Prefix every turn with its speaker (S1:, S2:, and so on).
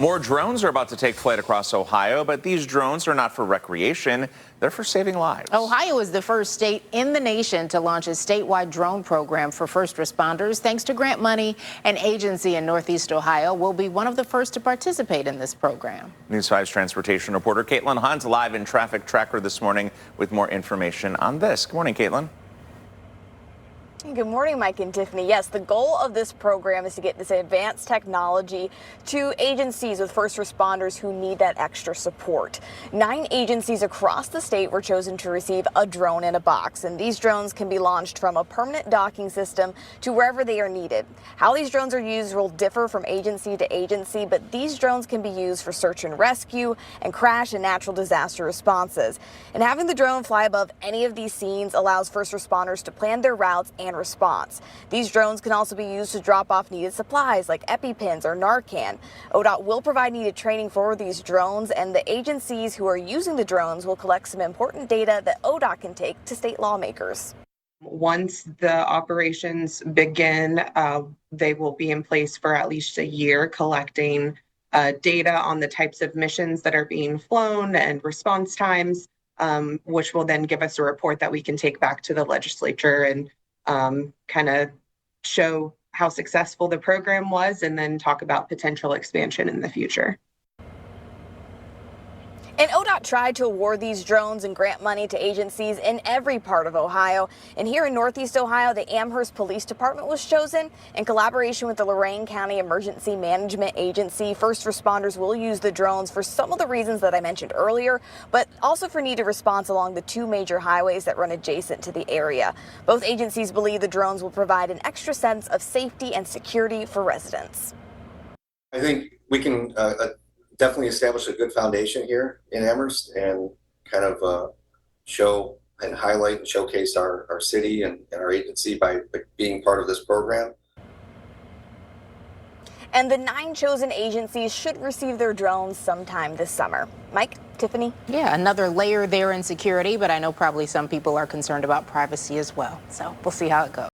S1: More drones are about to take flight across Ohio, but these drones are not for recreation. They're for saving lives.
S2: Ohio is the first state in the nation to launch a statewide drone program for first responders. Thanks to grant money, an agency in Northeast Ohio will be one of the first to participate in this program.
S1: News 5's transportation reporter Caitlin Hunt live in Traffic Tracker this morning with more information on this. Good morning, Caitlin.
S3: Good morning, Mike and Tiffany. Yes, the goal of this program is to get this advanced technology to agencies with first responders who need that extra support. 9 agencies across the state were chosen to receive a drone in a box, and these drones can be launched from a permanent docking system to wherever they are needed. How these drones are used will differ from agency to agency, but these drones can be used for search and rescue and crash and natural disaster responses. And having the drone fly above any of these scenes allows first responders to plan their routes and response. These drones can also be used to drop off needed supplies like EpiPens or Narcan. ODOT will provide needed training for these drones, and the agencies who are using the drones will collect some important data that ODOT can take to state lawmakers.
S4: Once the operations begin, they will be in place for at least a year, collecting data on the types of missions that are being flown and response times, which will then give us a report that we can take back to the legislature and kind of show how successful the program was, and then talk about potential expansion in the future.
S3: And ODOT tried to award these drones and grant money to agencies in every part of Ohio. And here in Northeast Ohio, the Amherst Police Department was chosen. In collaboration with the Lorain County Emergency Management Agency, first responders will use the drones for some of the reasons that I mentioned earlier, but also for needed response along the 2 major highways that run adjacent to the area. Both agencies believe the drones will provide an extra sense of safety and security for residents.
S5: I think we can definitely establish a good foundation here in Amherst and kind of show and highlight and showcase our city and our agency by being part of this program.
S3: And the 9 chosen agencies should receive their drones sometime this summer. Mike, Tiffany?
S2: Yeah, another layer there in security, but I know probably some people are concerned about privacy as well. So we'll see how it goes.